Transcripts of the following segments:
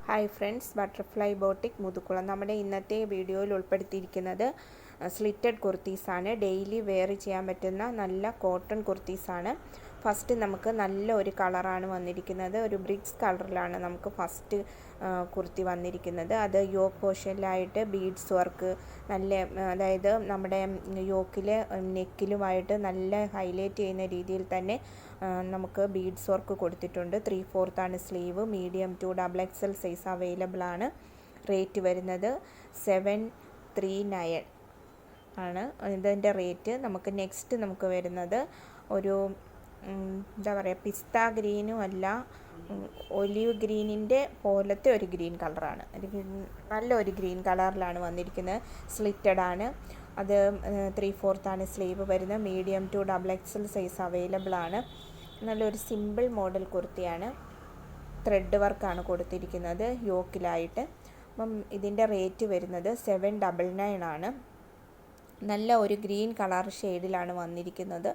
Hi friends, butterfly boutique Muthukulam. നമ്മുടെ ഇന്നത്തെ വീഡിയോയിൽ ഉൾപ്പെടുത്തിയിരിക്കുന്നത് സ്ലിറ്റഡ് കുർത്തീസാണ്. ഡെയിലി വെയർ ചെയ്യാൻ പറ്റുന്ന നല്ല കോട്ടൺ കുർത്തീസാണ്. ഫസ്റ്റ് നമുക്ക് നല്ല ഒരു കളറാണ് വന്നിരിക്കുന്നത്. ഒരു ബ്രിക്സ് കളറിലാണ് നമുക്ക് ഫസ്റ്റ് കുർത്തി വന്നിരിക്കുന്നത്. അത് യോക്ക് പോർഷനിലായിട്ട് ബീഡ്സ് വർക്ക് നല്ല, അതായത് നമ്മുടെ യോക്കിലെ നെക്കിലുമായിട്ട് നല്ല ഹൈലൈറ്റ് ചെയ്യുന്ന രീതിയിൽ തന്നെ നമുക്ക് ബീഡ്സ് വർക്ക് കൊടുത്തിട്ടുണ്ട്. 3/4 sleeve, medium to XXL size available ആണ്. റേറ്റ് വരുന്നത് 739 ആണ് ഇതിൻ്റെ റേറ്റ്. നെക്സ്റ്റ് നമുക്ക് വരുന്നത് ഒരു എന്താ പറയുക, പിസ്ത ഗ്രീനും അല്ല, ഒലിവ് ഗ്രീനിൻ്റെ പോലത്തെ ഒരു ഗ്രീൻ കളറാണ്. നല്ലൊരു ഗ്രീൻ കളറിലാണ് വന്നിരിക്കുന്നത്. സ്ലിറ്റഡ് ആണ്. അത് 3/4 സ്ലീവ് വരുന്നത്. Medium to XXL size available ആണ്. നല്ലൊരു സിമ്പിൾ മോഡൽ കുർത്തിയാണ്. ത്രെഡ് വർക്കാണ് കൊടുത്തിരിക്കുന്നത് യോക്കിലായിട്ട്. അപ്പം ഇതിൻ്റെ റേറ്റ് വരുന്നത് 799 ആണ്. നല്ല ഒരു ഗ്രീൻ കളർ ഷെയ്ഡിലാണ് വന്നിരിക്കുന്നത്.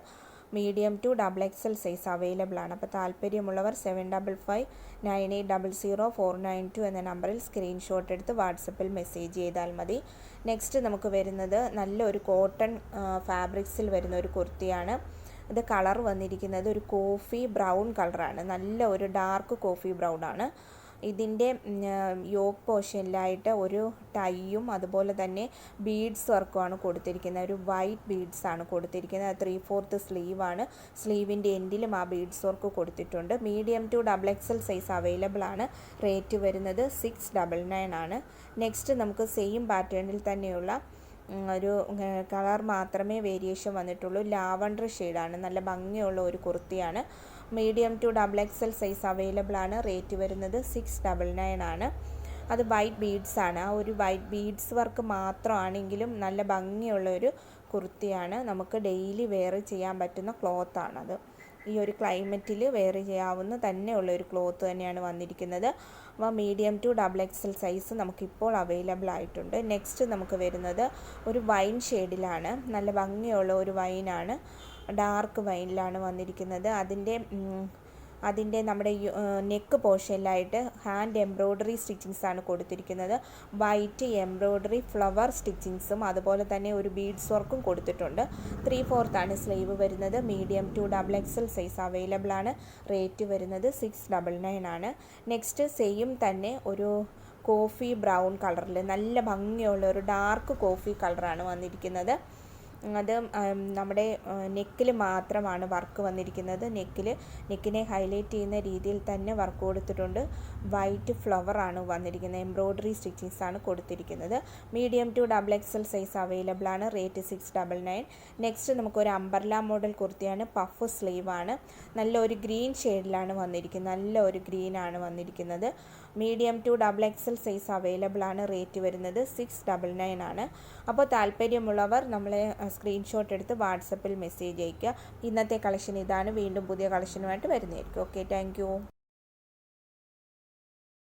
Medium to XXL size available ആണ്. അപ്പോൾ താല്പര്യമുള്ളവർ 7559800492 എന്ന നമ്പറിൽ സ്ക്രീൻഷോട്ട് എടുത്ത് വാട്സപ്പിൽ മെസ്സേജ് ചെയ്താൽ മതി. നെക്സ്റ്റ് നമുക്ക് വരുന്നത് നല്ലൊരു കോട്ടൺ ഫാബ്രിക്സിൽ വരുന്ന ഒരു കുർത്തിയാണ്. ഇത് കളർ വന്നിരിക്കുന്നത് ഒരു കോഫി ബ്രൗൺ കളറാണ്. നല്ല ഒരു ഡാർക്ക് കോഫി ബ്രൗൺ ആണ്. ഇതിൻ്റെ യോക്ക് പോർഷനിലായിട്ട് ഒരു ടൈയും അതുപോലെ തന്നെ ബീഡ്സ് വർക്കുമാണ് കൊടുത്തിരിക്കുന്നത്. ഒരു വൈറ്റ് ബീഡ്സ് ആണ് കൊടുത്തിരിക്കുന്നത്. 3/4 സ്ലീവാണ്. സ്ലീവിൻ്റെ എൻഡിലും ആ ബീഡ്സ് വർക്ക് കൊടുത്തിട്ടുണ്ട്. Medium to XXL size available ആണ്. റേറ്റ് വരുന്നത് 699 ആണ്. നെക്സ്റ്റ് നമുക്ക് സെയിം പാറ്റേണിൽ തന്നെയുള്ള ഒരു കളർ മാത്രമേ വേരിയേഷൻ വന്നിട്ടുള്ളൂ. ലാവണ്ടർ ഷെയ്ഡാണ്. നല്ല ഭംഗിയുള്ള ഒരു കുർത്തിയാണ്. Medium to XXL size available ആണ്. റേറ്റ് വരുന്നത് 699 ആണ്. അത് വൈറ്റ് ബീഡ്സ് ആണ്. ആ ഒരു വൈറ്റ് ബീഡ്സ് വർക്ക് മാത്രമാണെങ്കിലും നല്ല ഭംഗിയുള്ള ഒരു കുർത്തിയാണ്. നമുക്ക് ഡെയിലി വെയർ ചെയ്യാൻ പറ്റുന്ന ക്ലോത്താണത്. ഈ ഒരു ക്ലൈമറ്റിൽ വെയർ ചെയ്യാവുന്ന തന്നെയുള്ള ഒരു ക്ലോത്ത് തന്നെയാണ് വന്നിരിക്കുന്നത്. അപ്പോൾ മീഡിയം ടു XXL സൈസ് നമുക്കിപ്പോൾ അവൈലബിൾ ആയിട്ടുണ്ട്. നെക്സ്റ്റ് നമുക്ക് വരുന്നത് ഒരു വൈൻ ഷെയ്ഡിലാണ്. നല്ല ഭംഗിയുള്ള ഒരു വൈനാണ്. ഡാർക്ക് വൈനിലാണ് വന്നിരിക്കുന്നത്. അതിൻ്റെ നമ്മുടെ നെക്ക് പോർഷനിലായിട്ട് ഹാൻഡ് എംബ്രോയ്ഡറി സ്റ്റിച്ചിങ്സ് ആണ് കൊടുത്തിരിക്കുന്നത്. വൈറ്റ് എംബ്രോയ്ഡറി ഫ്ലവർ സ്റ്റിച്ചിങ്സും അതുപോലെ തന്നെ ഒരു ബീഡ്സ് വർക്കും കൊടുത്തിട്ടുണ്ട്. 3/4 സ്ലീവ് വരുന്നത്. Medium to XXL size available ആണ്. റേറ്റ് വരുന്നത് 699 ആണ്. നെക്സ്റ്റ് സെയിം തന്നെ ഒരു കോഫി ബ്രൗൺ കളറിൽ നല്ല ഭംഗിയുള്ള ഒരു ഡാർക്ക് കോഫി കളറാണ് വന്നിരിക്കുന്നത്. അത് നമ്മുടെ നെക്കിൽ മാത്രമാണ് വർക്ക് വന്നിരിക്കുന്നത്. നെക്കിനെ ഹൈലൈറ്റ് ചെയ്യുന്ന രീതിയിൽ തന്നെ വർക്ക് കൊടുത്തിട്ടുണ്ട്. വൈറ്റ് ഫ്ലവറാണ് വന്നിരിക്കുന്നത്. എംബ്രോയ്ഡറി സ്റ്റിച്ചിങ്സ് ആണ് കൊടുത്തിരിക്കുന്നത്. Medium to XXL size available ആണ്. റേറ്റ് 699. നെക്സ്റ്റ് നമുക്കൊരു അംബർല മോഡൽ കുർത്തിയാണ്. പഫ് സ്ലീവാണ്. നല്ലൊരു ഗ്രീൻ ഷെയ്ഡിലാണ് വന്നിരിക്കുന്നത്. നല്ലൊരു ഗ്രീനാണ് വന്നിരിക്കുന്നത്. Medium to XXL size available ആണ്. റേറ്റ് വരുന്നത് 699 ആണ്. അപ്പോൾ താല്പര്യമുള്ളവർ നമ്മളെ സ്ക്രീൻഷോട്ട് എടുത്ത് വാട്സപ്പിൽ മെസ്സേജ് അയയ്ക്കുക. ഇന്നത്തെ കളക്ഷൻ ഇതാണ്. വീണ്ടും പുതിയ കളക്ഷനുമായിട്ട് വരുന്നതായിരിക്കും. Okay, thank you.